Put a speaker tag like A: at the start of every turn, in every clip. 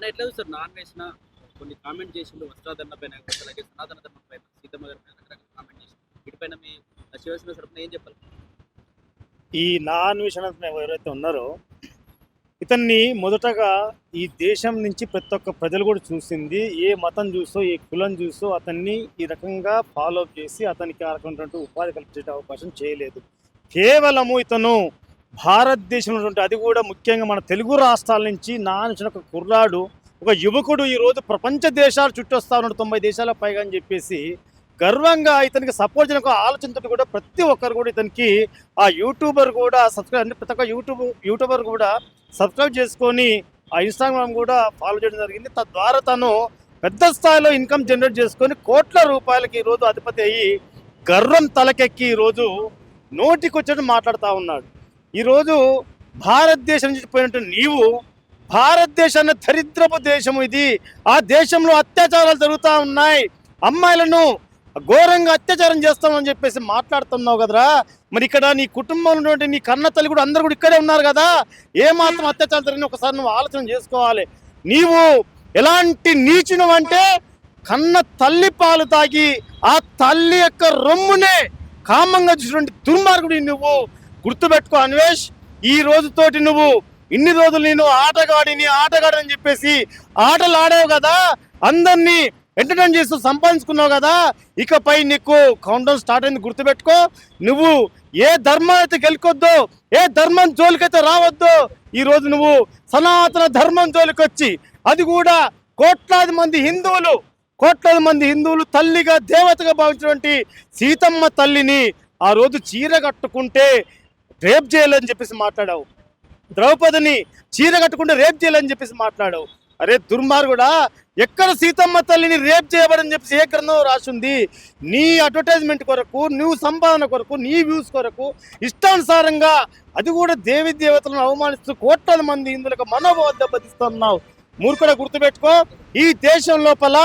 A: అని ఎట్లా చూస్తారు? నాన్ వేసిన కొన్ని కామెంట్ చేసిండు వస్త్రాధరణ పైన, అలాగే సనాతన ధర్మం పైన, సీతమ్మ గారి పైన రకరకాల కామెంట్ చేసిండు. వీటిపైన మీ శివసేన తరపున ఏం చెప్పాలి?
B: ఈ నాన్ విషయం ఎవరైతే ఉన్నారో ఇతన్ని మొదటగా ఈ దేశం నుంచి ప్రతి ఒక్క ప్రజలు కూడా చూసింది, ఏ మతం చూసో ఏ కులం చూసో అతన్ని ఈ రకంగా ఫాలో చేసి అతనికి ఆ రకమైనటువంటి ఉపాధి కల్పించే అవకాశం చేయలేదు. కేవలము ఇతను భారతదేశంలో, అది కూడా ముఖ్యంగా మన తెలుగు రాష్ట్రాల నుంచి నానిచిన ఒక కుర్రాడు, ఒక యువకుడు ఈరోజు ప్రపంచ దేశాలు చుట్టొస్తా ఉన్నాడు, 90 దేశాల పైగా అని చెప్పేసి గర్వంగా ఇతనికి సపోర్ట్ చేయడం ఒక ఆలోచనతో కూడా ప్రతి ఒక్కరు కూడా ఇతనికి ఆ యూట్యూబర్ కూడా సబ్స్క్రైబ్, అంటే ప్రతి ఒక్క యూట్యూబర్ కూడా సబ్స్క్రైబ్ చేసుకొని ఆ ఇన్స్టాగ్రామ్ కూడా ఫాలో చేయడం జరిగింది. తద్వారా తను పెద్ద స్థాయిలో ఇన్కమ్ జనరేట్ చేసుకొని కోట్ల రూపాయలకి ఈరోజు అధిపతి అయ్యి గర్వం తలకెక్కి ఈరోజు నోటికొచ్చేట్టు మాట్లాడుతూ ఉన్నాడు. ఈరోజు భారతదేశం నుంచి పోయినట్టు నీవు, భారతదేశాన్ని దరిద్రపు దేశం ఇది, ఆ దేశంలో అత్యాచారాలు జరుగుతూ ఉన్నాయి, అమ్మాయిలను ఘోరంగా అత్యాచారం చేస్తామని చెప్పేసి మాట్లాడుతున్నావు కదరా. మరి ఇక్కడ నీ కుటుంబంలో ఉన్నటువంటి నీ కన్న తల్లి కూడా అందరు కూడా ఇక్కడే ఉన్నారు కదా, ఏమాత్రం అత్యాచారం జరిగిన ఒకసారి నువ్వు ఆలోచన చేసుకోవాలి. నీవు ఎలాంటి నీచును అంటే కన్న తల్లి పాలు తాగి ఆ తల్లి యొక్క రొమ్మునే కామంగా చూసినటువంటి దుర్మార్గుడి నువ్వు. గుర్తుపెట్టుకో అన్వేష్, ఈ రోజుతోటి నువ్వు ఇన్ని రోజులు నేను ఆటగాడని చెప్పేసి ఆటలు ఆడావు కదా, అందరినీ ఎంటర్టైన్ చేస్తూ సంపాదించుకున్నావు కదా, ఇకపై నీకు కౌంటౌన్ స్టార్ట్ అయింది. గుర్తుపెట్టుకో, నువ్వు ఏ ధర్మాన్ని అయితే గెలుకొద్దో, ఏ ధర్మం జోలికైతే రావద్దో, ఈరోజు నువ్వు సనాతన ధర్మం జోలికి వచ్చి, అది కూడా కోట్లాది మంది హిందువులు తల్లిగా దేవతగా భావించినటువంటి సీతమ్మ తల్లిని ఆ రోజు చీర కట్టుకుంటే రేప్ చేయాలని చెప్పేసి మాట్లాడావు. ద్రౌపదిని చీర కట్టుకుంటే రేప్ చేయాలని చెప్పేసి మాట్లాడావు. అరే దుర్మార్గుడా, ఎక్కడ సీతమ్మ తల్లిని రేప్ చేయబడని చెప్పేసి ఏ గ్రంథం రాసింది? నీ అడ్వర్టైజ్మెంట్ కొరకు, నువ్వు సంపాదన కొరకు, నీ వ్యూస్ కొరకు ఇష్టానుసారంగా, అది కూడా దేవి దేవతలను అవమానిస్తూ కోట్లాది మంది హిందువులకు మనోభావం దెబ్బతీస్తున్నావు. మూర్ఖుడ, గుర్తుపెట్టుకో, ఈ దేశం లోపల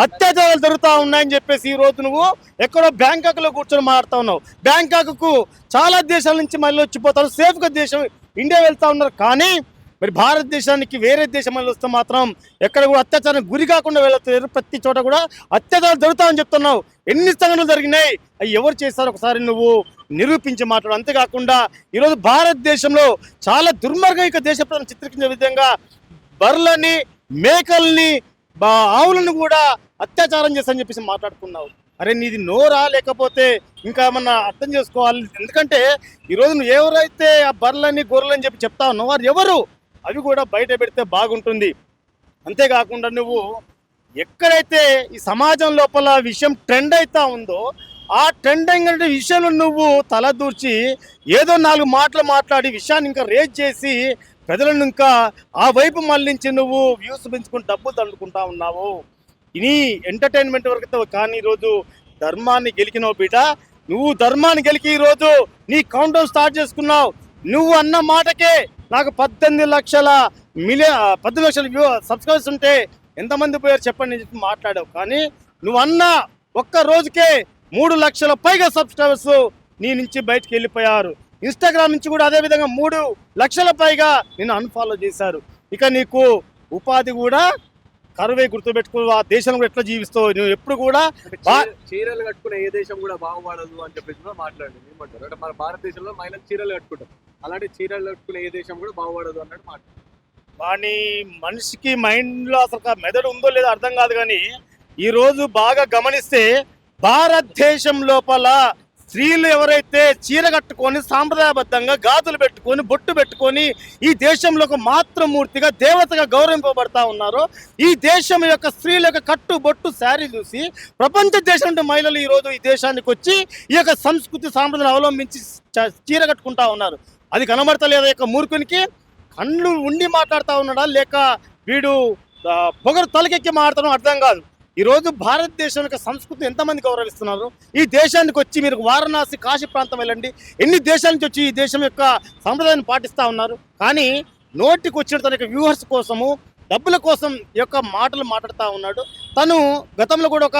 B: అత్యాచారాలు జరుగుతూ ఉన్నాయని చెప్పేసి ఈ రోజు నువ్వు ఎక్కడో బ్యాంకాక్లో కూర్చొని మాట్లాడుతూ ఉన్నావు. బ్యాంకాక్కు చాలా దేశాల నుంచి మళ్ళీ వచ్చిపోతారు, సేఫ్గా దేశం ఇండియా వెళ్తూ ఉన్నారు. కానీ మరి భారతదేశానికి వేరే దేశం మళ్ళీ వస్తే మాత్రం ఎక్కడ కూడా అత్యాచారం గురి కాకుండా వెళ్తారు. ప్రతి చోట కూడా అత్యాచారం జరుగుతామని చెప్తున్నావు. ఎన్ని సంఘటనలు జరిగినాయి, అవి ఎవరు చేశారు ఒకసారి నువ్వు నిరూపించి మాట్లాడు. అంతేకాకుండా ఈరోజు భారతదేశంలో చాలా దుర్మార్గంగా దేశ ప్రజలను చిత్రీకరించే విధంగా బర్రెలని, మేకల్ని, ఆవులను కూడా అత్యాచారం చేస్తారని చెప్పేసి మాట్లాడుకున్నావు. అరే నీది నోరా, లేకపోతే ఇంకా ఏమన్నా అర్థం చేసుకోవాలి. ఎందుకంటే ఈరోజు నువ్వు ఎవరైతే ఆ బర్రెలని గొర్రెలని చెప్పి చెప్తా ఉన్నావు, వారు ఎవరు, అవి కూడా బయట పెడితే బాగుంటుంది. అంతేకాకుండా నువ్వు ఎక్కడైతే ఈ సమాజం లోపల విషయం ట్రెండ్ అవుతా ఉందో, ఆ ట్రెండింగ్ అనే విషయంలో నువ్వు తలదూర్చి ఏదో 4 మాటలు మాట్లాడి విషయాన్ని ఇంకా రేజ్ చేసి ప్రజలను ఇంకా ఆ వైపు మళ్ళించి నువ్వు వ్యూస్ పెంచుకుని డబ్బులు దండుకుంటా ఉన్నావు. ఇది ఎంటర్టైన్మెంట్ వరకు. కానీ ఈరోజు ధర్మాన్ని గెలికినావు బిడ్డ. నువ్వు ధర్మాన్ని గెలికి ఈరోజు నీ కౌంటౌన్ స్టార్ట్ చేసుకున్నావు. నువ్వు అన్న మాటకే నాకు 18 లక్షల సబ్స్క్రైబర్స్ ఉంటే ఎంతమంది పోయారు చెప్పండి చెప్పి మాట్లాడావు. కానీ నువ్వు అన్న ఒక్క రోజుకే 3 లక్షల పైగా సబ్స్క్రైబర్స్ నీ నుంచి బయటకు వెళ్ళిపోయారు. ఇన్స్టాగ్రామ్ నుంచి కూడా అదేవిధంగా 3 లక్షల పైగా నిన్ను అన్ఫాలో చేశారు. ఇక నీకు ఉపాధి కూడా కరువే. గుర్తుపెట్టుకో, ఆ దేశం కూడా ఎట్లా జీవిస్తావు నువ్వు. ఎప్పుడు కూడా
C: చీరలు కట్టుకునే ఏ దేశం కూడా బాగుపడదు అని చెప్పేసి కూడా మాట్లాడండి. ఏమంటారు అంటే మన భారతదేశంలో మహిళలు చీరలు కట్టుకుంటాం, అలాంటి చీరలు కట్టుకునే ఏ దేశం కూడా బాగుపడదు అన్నట్టు మాట్లాడు.
B: వాని మనిషికి మైండ్లో అసలు మెదడు ఉందో లేదో అర్థం కాదు. కానీ ఈరోజు బాగా గమనిస్తే భారతదేశం లోపల స్త్రీలు ఎవరైతే చీర కట్టుకొని సాంప్రదాయబద్ధంగా గాజులు పెట్టుకొని బొట్టు పెట్టుకొని ఈ దేశంలో ఒక మాతృమూర్తిగా దేవతగా గౌరవింపబడతా ఉన్నారో, ఈ దేశం యొక్క స్త్రీల యొక్క కట్టు బొట్టు శారీ చూసి ప్రపంచ దేశం నుండి మహిళలు ఈరోజు ఈ దేశానికి వచ్చి ఈ యొక్క సంస్కృతి సాంప్రదాయం అవలంబించి చీర కట్టుకుంటా ఉన్నారు. అది కనబడతలేదా యొక్క మూర్ఖునికి? కళ్ళు ఉండి మాట్లాడుతూ ఉన్నాడా, లేక వీడు పొగరు తలకెక్కి మాట్లాడతాడో అర్థం కాదు. ఈరోజు భారతదేశం యొక్క సంస్కృతి ఎంతమంది గౌరవిస్తున్నారు? ఈ దేశానికి వచ్చి మీరు వారణాసి, కాశీ ప్రాంతం వెళ్ళండి, ఎన్ని దేశాల నుంచి వచ్చి ఈ దేశం యొక్క సంప్రదాయాన్ని పాటిస్తూ ఉన్నారు. కానీ నోటికి వచ్చిన తన యొక్క వ్యూవర్స్ కోసము, డబ్బుల కోసం ఈ యొక్క మాటలు మాట్లాడుతూ ఉన్నాడు. తను గతంలో కూడా ఒక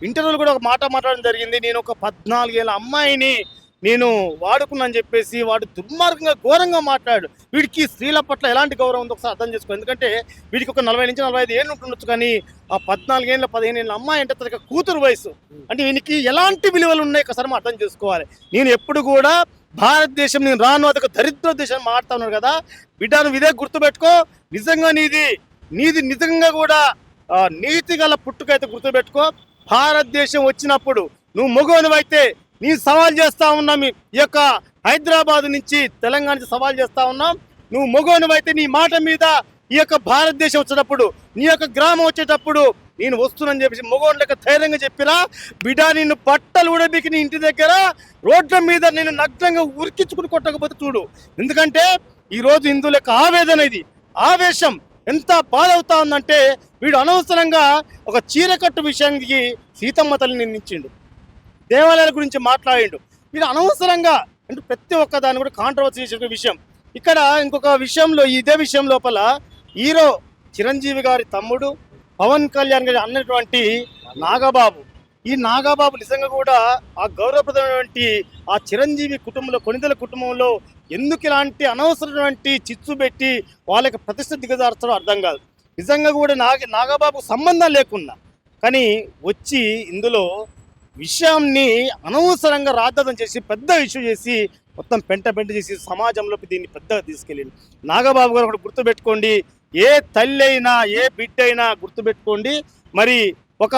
B: ఇంటర్వ్యూలో కూడా ఒక మాట మాట్లాడడం జరిగింది. నేను ఒక 14 ఏళ్ళ అమ్మాయిని నేను వాడుకున్నాను చెప్పేసి వాడు దుర్మార్గంగా ఘోరంగా మాట్లాడు. వీడికి స్త్రీల పట్ల ఎలాంటి గౌరవం ఉందో ఒకసారి అర్థం చేసుకో. ఎందుకంటే వీడికి ఒక 40 నుంచి 45 ఏళ్ళు ఉంటుండొచ్చు, కానీ ఆ 14 ఏళ్ళ 15 ఏళ్ళ అమ్మాయి అంటే తనకి కూతురు వయసు. అంటే వీనికి ఎలాంటి విలువలు ఉన్నాయి ఒకసారి మనం అర్థం చేసుకోవాలి. నేను ఎప్పుడు కూడా భారతదేశం నేను రాను అదొక దరిద్ర దేశం మాట్లాడుతా ఉన్నాను కదా బిడ్డ, నువ్వు ఇదే గుర్తుపెట్టుకో. నిజంగా నీది నిజంగా కూడా నీతి గల పుట్టుకైతే గుర్తుపెట్టుకో. భారతదేశం వచ్చినప్పుడు నువ్వు మగవనివైతే నీ సవాల్ చేస్తా ఉన్నాం, ఈ యొక్క హైదరాబాద్ నుంచి తెలంగాణ నుంచి సవాల్ చేస్తా ఉన్నాం. నువ్వు మగవనివైతే నీ మాట మీద ఈ యొక్క భారతదేశం వచ్చేటప్పుడు, నీ యొక్క గ్రామం వచ్చేటప్పుడు నేను వస్తున్నాను చెప్పేసి మగవాళ్ళ లెక్క ధైర్యంగా చెప్పిరా బిడ్డ. నిన్ను బట్టలు ఉడబికి నీ ఇంటి దగ్గర రోడ్ల మీద నేను నగ్నంగా ఉరికించుకుని కొట్టకపోతే చూడు. ఎందుకంటే ఈరోజు హిందువుల యొక్క ఆవేదన, ఇది ఆవేశం ఎంత బాధ అవుతా ఉందంటే వీడు అనవసరంగా ఒక చీరకట్టు విషయానికి సీతమ్మ తల్లిని నిందించిండు, దేవాలయాల గురించి మాట్లాడిండు. వీడు అనవసరంగా అంటే ప్రతి ఒక్క దాన్ని కూడా కాంట్రవర్సీ చేసిన విషయం. ఇక్కడ ఇంకొక విషయంలో, ఇదే విషయం లోపల హీరో చిరంజీవి గారి తమ్ముడు పవన్ కళ్యాణ్ గారి అన్నటువంటి నాగబాబు, ఈ నాగబాబు నిజంగా కూడా ఆ గౌరవప్రదమైనటువంటి ఆ చిరంజీవి కుటుంబంలో, కొనిదెల కుటుంబంలో ఎందుకు ఇలాంటి అనవసరమైనటువంటి చిచ్చు పెట్టి వాళ్ళకి ప్రతిష్ట దిగజార్చడం అర్థం కాదు. నిజంగా కూడా నాగబాబు సంబంధం లేకుండా కానీ వచ్చి ఇందులో విషయాన్ని అనవసరంగా రాద్ధాంతం చేసి పెద్ద ఇష్యూ చేసి మొత్తం పెంట చేసి సమాజంలోకి దీన్ని పెద్దగా తీసుకెళ్ళింది. నాగబాబు గారు ఒకటి గుర్తుపెట్టుకోండి, ఏ తల్లి అయినా ఏ బిడ్డ అయినా గుర్తుపెట్టుకోండి, మరి ఒక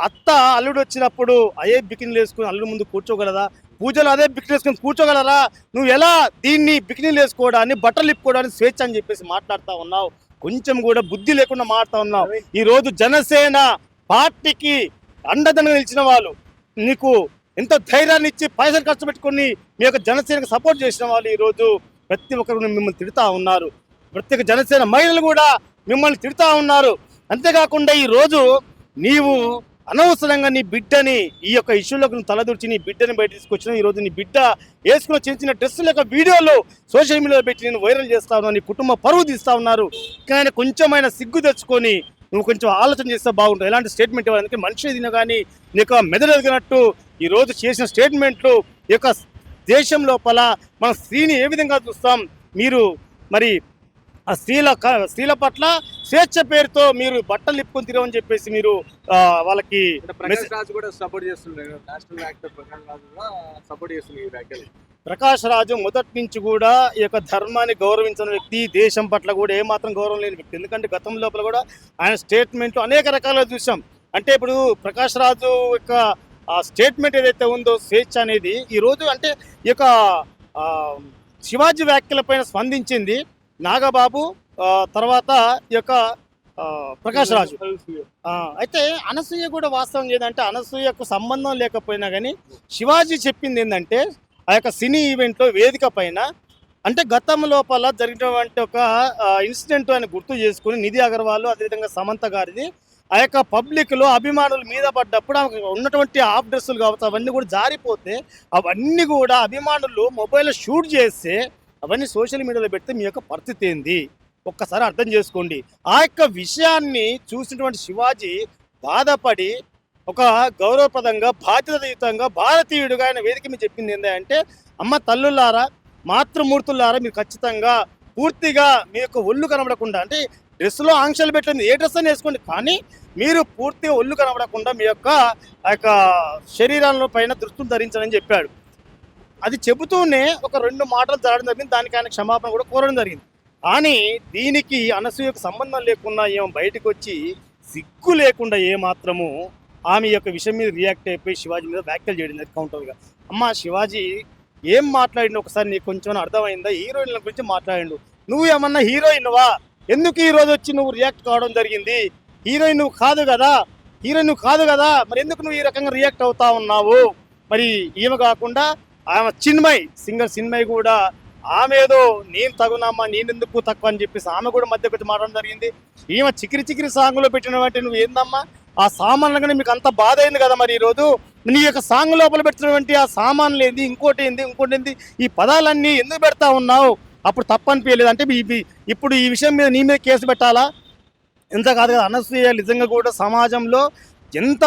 B: అత్త అల్లుడు వచ్చినప్పుడు అదే బికినీలు వేసుకుని అల్లుడు ముందు కూర్చోగలరా? పూజలు అదే బికినీ వేసుకొని కూర్చోగలరా? నువ్వు ఎలా దీన్ని బికినీలు వేసుకోవడాన్ని, బట్టలు ఇప్పుకోవడానికి స్వేచ్ఛ అని చెప్పేసి మాట్లాడుతూ ఉన్నావు. కొంచెం కూడా బుద్ధి లేకుండా మాట్లాడుతూ ఉన్నావు. ఈరోజు జనసేన పార్టీకి అండదండగా నిలిచిన వాళ్ళు, నీకు ఎంతో ధైర్యాన్ని ఇచ్చి పైసలు ఖర్చు పెట్టుకుని మీ యొక్క జనసేనకు సపోర్ట్ చేసిన వాళ్ళు ఈరోజు ప్రతి ఒక్కరు మిమ్మల్ని తిడుతూ ఉన్నారు. ప్రత్యేక జనసేన మహిళలు కూడా మిమ్మల్ని తిడుతూ ఉన్నారు. అంతేకాకుండా ఈరోజు నీవు అనవసరంగా నీ బిడ్డని ఈ యొక్క ఇష్యూలోకి నువ్వు తలదూర్చి నీ బిడ్డని బయట తీసుకొచ్చిన. ఈరోజు నీ బిడ్డ వేసుకున్న చిన్న చిన్న డ్రెస్సుల యొక్క వీడియోలు సోషల్ మీడియాలో పెట్టి నేను వైరల్ చేస్తా ఉన్నాను, నీ కుటుంబ పరువు తీస్తూ ఉన్నారు. కానీ కొంచెమైనా సిగ్గు తెచ్చుకొని నువ్వు కొంచెం ఆలోచన చేస్తే బాగుంటుంది. ఎలాంటి స్టేట్మెంట్ ఇవ్వాలంటే మనిషి తిన కానీ నీకు మెదడు ఎదిగినట్టు ఈరోజు చేసిన స్టేట్మెంట్లు ఈ యొక్క దేశం లోపల మన స్త్రీని ఏ విధంగా చూస్తాం. మీరు మరి ఆ స్త్రీల పట్ల స్వేచ్ఛ పేరుతో మీరు బట్టలు నిప్పుకొని తిరగని చెప్పేసి మీరు వాళ్ళకి
C: ప్రకాష్ రాజు కూడా సపోర్ట్ చేస్తున్నారు. నేషనల్ యాక్టర్ ప్రకాష్ రాజు కూడా సపోర్ట్ చేస్తున్నారు ఈ వ్యాఖ్యలు.
B: ప్రకాష్ రాజు మొదటి నుంచి కూడా ఈ యొక్క ధర్మాన్ని గౌరవించిన వ్యక్తి, దేశం పట్ల కూడా ఏమాత్రం గౌరవం లేని వ్యక్తి. ఎందుకంటే గతం లోపల కూడా ఆయన స్టేట్మెంట్లు అనేక రకాలుగా చూసాం. అంటే ఇప్పుడు ప్రకాష్ రాజు యొక్క ఆ స్టేట్మెంట్ ఏదైతే ఉందో స్వేచ్ఛ అనేది ఈరోజు అంటే ఈ యొక్క శివాజీ వ్యాఖ్యలపైన స్పందించింది నాగబాబు, తర్వాత ఈ యొక్క ప్రకాష్ రాజు. అయితే అనసూయ కూడా వాస్తవం ఏదంటే అనసూయకు సంబంధం లేకపోయినా కానీ శివాజీ చెప్పింది ఏంటంటే ఆ యొక్క సినీ ఈవెంట్లో వేదిక పైన అంటే గతం లోపల జరిగినటువంటి ఒక ఇన్సిడెంట్ అని గుర్తు చేసుకుని నిధి అగర్వాల్ అదేవిధంగా సమంత గారిది ఆ యొక్క పబ్లిక్లో అభిమానుల మీద పడ్డప్పుడు ఆమెకు ఉన్నటువంటి ఆఫ్ డ్రెస్సులు కావచ్చు అవన్నీ కూడా జారిపోతే అవన్నీ కూడా అభిమానులు మొబైల్లో షూట్ చేస్తే అవన్నీ సోషల్ మీడియాలో పెడితే మీ యొక్క పరిస్థితి ఏంది ఒక్కసారి అర్థం చేసుకోండి. ఆ యొక్క విషయాన్ని చూసినటువంటి శివాజీ బాధపడి ఒక గౌరవప్రదంగా బాధ్యతాయుతంగా భారతీయుడిగా ఆయన వేదిక మీద చెప్పింది ఏంటంటే అమ్మ తల్లులారా మాతృమూర్తులారా మీరు ఖచ్చితంగా పూర్తిగా మీ యొక్క ఒళ్ళు కనబడకుండా అంటే డ్రెస్సులో ఆంక్షలు పెట్టింది ఏ డ్రెస్ అని వేసుకోండి కానీ మీరు పూర్తిగా ఒళ్ళు కనబడకుండా మీ యొక్క శరీరాల పైన దుస్తులు ధరించాలని చెప్పాడు. అది చెబుతూనే ఒక 2 మాటలు జరగడం జరిగింది. దానికి ఆయన క్షమాపణ కూడా కోరడం జరిగింది. కానీ దీనికి అనసూయకు సంబంధం లేకుండా ఏమో బయటకు వచ్చి సిగ్గు లేకుండా ఏమాత్రము ఆమె యొక్క విషయం మీద రియాక్ట్ అయిపోయి శివాజీ మీద వ్యాఖ్యలు చేయడం కౌంటర్గా. అమ్మ శివాజీ ఏం మాట్లాడిండు ఒకసారి నీకు కొంచెం అర్థమైందా? హీరోయిన్ల గురించి మాట్లాడిండు. నువ్వు ఏమన్నా హీరోయిన్వా? ఎందుకు ఈరోజు వచ్చి నువ్వు రియాక్ట్ కావడం జరిగింది? హీరోయిన్ నువ్వు కాదు కదా, మరి ఎందుకు నువ్వు ఈ రకంగా రియాక్ట్ అవుతా ఉన్నావు? మరి ఈమె కాకుండా ఆమె సింగర్ చిన్మయి కూడా ఆమె ఏదో నేను తగునమ్మా నేనెందుకు తక్కువ అని చెప్పేసి ఆమె కూడా మధ్య కొంచెం మాట్లాడడం జరిగింది. ఈమె చికిరి సాంగ్లో పెట్టినటువంటి నువ్వు ఏందమ్మా ఆ సామాన్లుగానే మీకు అంత బాధ అయింది కదా. మరి ఈరోజు నీ యొక్క సాంగ్ లోపల పెట్టినటువంటి ఆ సామాన్లు ఏంది ఇంకోటి ఏంది ఈ పదాలన్నీ ఎందుకు పెడతా ఉన్నావు? అప్పుడు తప్పనిపించలేదు అంటే ఇప్పుడు ఈ విషయం మీద నీ మీద కేసు పెట్టాలా? ఎంత కాదు కదా. అనసూయ నిజంగా కూడా సమాజంలో ఎంత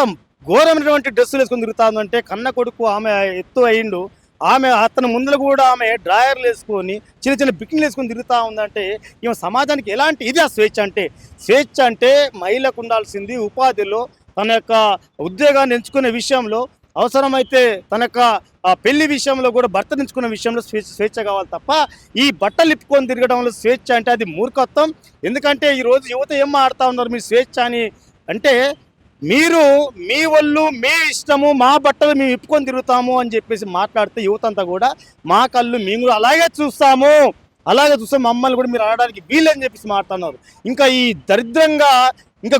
B: ఘోరమైనటువంటి డ్రెస్సులు వేసుకొని తిరుగుతుందంటే కన్న కొడుకు ఆమె ఎత్తు అయిండు అతని ముందర కూడా ఆమె డ్రాయర్లు వేసుకొని చిన్న చిన్న బికిన్లు వేసుకొని తిరుగుతూ ఉందంటే ఈమె సమాజానికి ఎలాంటి ఇది ఆ స్వేచ్ఛ అంటే మహిళకు ఉండాల్సింది ఉపాధిలో తన యొక్క ఉద్యోగాన్ని ఎంచుకునే విషయంలో అవసరమైతే తన యొక్క పెళ్లి విషయంలో కూడా భర్త ఎంచుకునే విషయంలో స్వేచ్ఛ కావాలి తప్ప ఈ బట్టలు ఇప్పుకొని తిరగడంలో స్వేచ్ఛ అంటే అది మూర్ఖత్వం. ఎందుకంటే ఈరోజు యువత ఏం ఆడుతూ ఉన్నారు మీరు స్వేచ్ఛ అని అంటే మీరు మీ వాళ్ళు మీ ఇష్టము మా బట్టలు మేము ఇప్పుకొని తిరుగుతాము అని చెప్పేసి మాట్లాడితే యువత అంతా కూడా మా కళ్ళు మేము కూడా అలాగే చూస్తాము మమ్మల్ని కూడా మీరు ఆడడానికి వీలని చెప్పేసి మాట్లాడుతున్నారు. ఇంకా ఈ దరిద్రంగా ఇంకా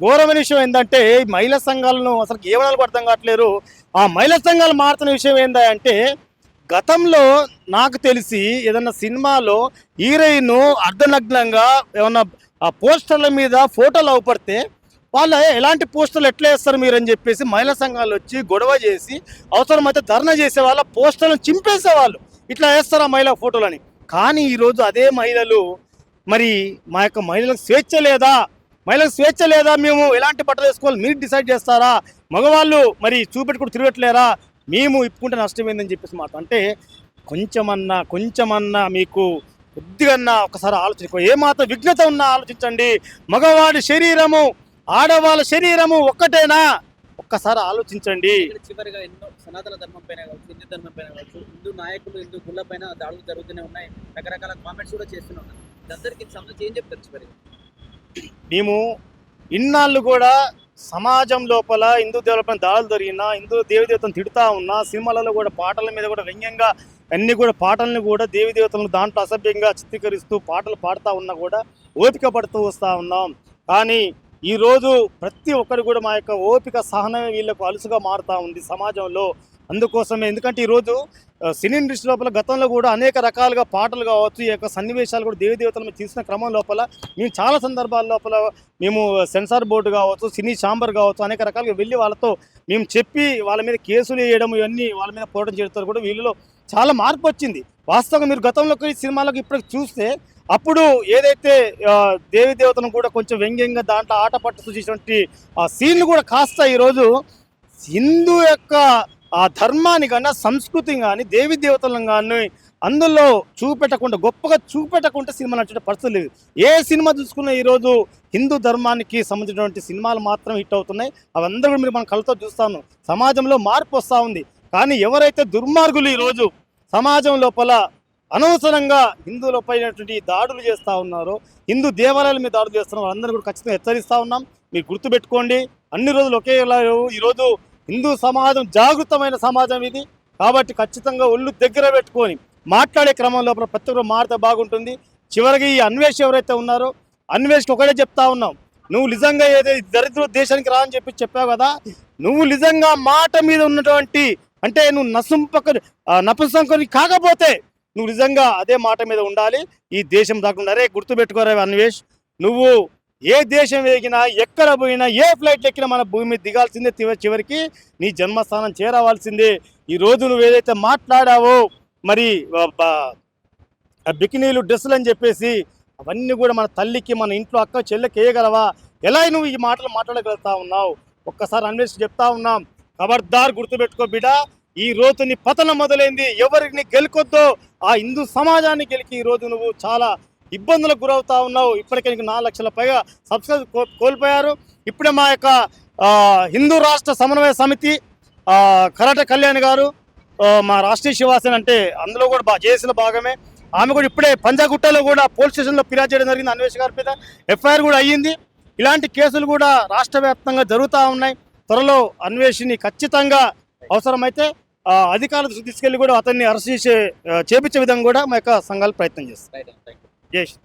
B: ఘోరమైన విషయం ఏంటంటే మహిళా సంఘాలను అసలు ఏమనాలకు అర్థం కావట్లేరు. ఆ మహిళా సంఘాలు మారుతున్న విషయం ఏంటంటే గతంలో నాకు తెలిసి ఏదన్నా సినిమాలో హీరోయిన్ అర్ధనగ్నంగా ఏమన్నా ఆ పోస్టర్ల మీద ఫోటోలు అవపడితే వాళ్ళు ఎలాంటి పోస్టర్లు ఎట్లా వేస్తారు మీరు అని చెప్పేసి మహిళా సంఘాలు వచ్చి గొడవ చేసి అవసరమైతే ధర్నా చేసే వాళ్ళ పోస్టర్లను చింపేసేవాళ్ళు, ఇట్లా వేస్తారు ఆ మహిళా ఫోటోలని. కానీ ఈరోజు అదే మహిళలు మరి మా యొక్క మహిళలకు స్వేచ్ఛ లేదా మేము ఎలాంటి బట్టలు వేసుకోవాలి మీరు డిసైడ్ చేస్తారా, మగవాళ్ళు మరి చూపెట్టుకుని తిరగట్లేరా, మేము ఇప్పుకుంటే నష్టమైందని చెప్పేసి మాట అంటే కొంచెమన్నా మీకు కొద్దిగా ఒకసారి ఆలోచించుకో, ఏమాత్రం విఘ్నత ఉన్నా ఆలోచించండి. మగవాడి శరీరము ఆడవాళ్ళ శరీరము ఒక్కటేనా ఒక్కసారి ఆలోచించండి.
A: చివరిగా ఎన్నో సనాతన ధర్మం పైన కావచ్చు, హిందూ ధర్మం పైన కావచ్చు, హిందూ నాయకులు హిందూ గుళ్ళ పైన దాడులు జరుగుతూనే ఉన్నాయి, రకరకాల కామెంట్స్ కూడా చేస్తూనే ఉన్నాయి. అందరికీ సంబంధించి ఏం చెప్తారు చివరిగా?
B: మేము ఇన్నాళ్ళు కూడా సమాజం లోపల హిందూ దేవులపైన దాడులు జరిగినా హిందూ దేవతలను తిడుతూ ఉన్నా సినిమాలలో కూడా పాటల మీద కూడా వ్యంగ్యంగా అన్ని కూడా పాటలను కూడా దేవతలను దాంట్లో అసభ్యంగా చిత్రీకరిస్తూ పాటలు పాడుతూ ఉన్నా కూడా ఓపిక పడుతూ వస్తూ ఉన్నాం. కానీ ఈరోజు ప్రతి ఒక్కరు కూడా మా యొక్క ఓపిక సహనమే వీళ్ళకు అలుసుగా మారుతూ ఉంది సమాజంలో. అందుకోసమే ఎందుకంటే ఈరోజు సినీ ఇండస్ట్రీ లోపల గతంలో కూడా అనేక రకాలుగా పాటలు కావచ్చు, ఈ యొక్క సన్నివేశాలు కూడా దేవతల మీద తీసిన క్రమం లోపల మేము చాలా సందర్భాల లోపల మేము సెన్సార్ బోర్డు కావచ్చు, సినీ ఛాంబర్ కావచ్చు, అనేక రకాలుగా వెళ్ళి వాళ్ళతో మేము చెప్పి వాళ్ళ మీద కేసులు వేయడం ఇవన్నీ వాళ్ళ మీద పోవడం చేస్తారు కూడా వీళ్ళలో చాలా మార్పు వచ్చింది. వాస్తవంగా మీరు గతంలోకి సినిమాలకు ఇప్పుడు చూస్తే అప్పుడు ఏదైతే దేవతను కూడా కొంచెం వ్యంగ్యంగా దాంట్లో ఆట పట్టు చేసినటువంటి ఆ సీన్లు కూడా కాస్త ఈరోజు హిందూ యొక్క ఆ ధర్మాన్ని కానీ సంస్కృతిని కానీ దేవతలను కానీ అందులో గొప్పగా చూపెట్టకుండా సినిమా నచ్చే పరిస్థితి లేదు. ఏ సినిమా చూసుకున్నా ఈరోజు హిందూ ధర్మానికి సంబంధించినటువంటి సినిమాలు మాత్రం హిట్ అవుతున్నాయి. అవందరూ కూడా మీరు మన కళ్ళతో చూస్తాను. సమాజంలో మార్పు వస్తూ ఉంది. కానీ ఎవరైతే దుర్మార్గులు ఈరోజు సమాజం లోపల అనవసరంగా హిందువులపైనటువంటి దాడులు చేస్తూ ఉన్నారో, హిందూ దేవాలయాల మీద దాడులు చేస్తున్నారు, వాళ్ళందరూ కూడా ఖచ్చితంగా హెచ్చరిస్తూ ఉన్నాం. మీరు గుర్తుపెట్టుకోండి, అన్ని రోజులు ఒకేలా ఈరోజు హిందూ సమాజం జాగృతమైన సమాజం ఇది. కాబట్టి ఖచ్చితంగా ఒళ్ళు దగ్గర పెట్టుకొని మాట్లాడే క్రమం లోపల ప్రతి ఒక్కరు మారితే బాగుంటుంది. చివరికి ఈ అన్వేష్ ఎవరైతే ఉన్నారో అన్వేష్కి ఒకటే చెప్తా ఉన్నాం, నువ్వు నిజంగా ఏదైతే దరిద్ర దేశానికి రా అని చెప్పావు కదా, నువ్వు నిజంగా మాట మీద ఉన్నటువంటి అంటే నువ్వు నపుంసకుని కాకపోతే నువ్వు నిజంగా అదే మాట మీద ఉండాలి, ఈ దేశం దాకా. అరే గుర్తుపెట్టుకోరా అన్వేష్, నువ్వు ఏ దేశం ఎగినా ఎక్కడ పోయినా ఏ ఫ్లైట్ ఎక్కినా మన భూమి మీద దిగాల్సిందే, చివరికి నీ జన్మస్థానం చేరవలసిందే. ఈరోజు నువ్వు ఏదైతే మాట్లాడావో మరి బికినీలు డ్రెస్సులు అని చెప్పేసి అవన్నీ కూడా మన తల్లికి మన ఇంట్లో అక్క చెల్లెకి వేయగలవా? ఎలా నువ్వు ఈ మాటలు మాట్లాడగలుగుతా ఉన్నావు? ఒక్కసారి అన్వేష్ చెప్తా ఉన్నాం, ఖబర్దార్ గుర్తుపెట్టుకో బిడ్డ, ఈ రోజు నీ పతనం మొదలైంది. ఎవరికి గెలుకొద్దో ఆ హిందూ సమాజాన్ని గెలికి ఈరోజు నువ్వు చాలా ఇబ్బందులకు గురవుతా ఉన్నావు. ఇప్పటికే నీకు 4 లక్షల పైగా సబ్స్క్రైబ్ కోల్పోయారు. ఇప్పుడే మా యొక్క హిందూ రాష్ట్ర సమన్వయ సమితి కరాట కళ్యాణ్ గారు మా రాష్ట్రీయ శివాసేన అంటే అందులో కూడా జేఏసీలో భాగమే, ఆమె కూడా ఇప్పుడే పంజాగుట్టలో కూడా పోలీస్ స్టేషన్లో ఫిర్యాదు చేయడం జరిగింది. అన్వేష్ గారి మీద ఎఫ్ఐఆర్ కూడా అయ్యింది. ఇలాంటి కేసులు కూడా రాష్ట్ర వ్యాప్తంగా జరుగుతూ ఉన్నాయి. త్వరలో అన్వేషిని ఖచ్చితంగా అవసరమైతే అధికారుల దృష్టికి తీసుకెళ్లి కూడా అతన్ని అరెస్ట్ చేపించే విధంగా కూడా మా యొక్క సంఘాలు ప్రయత్నం చేస్తాయి.
A: Right, thank you.
B: జై శ్రీ.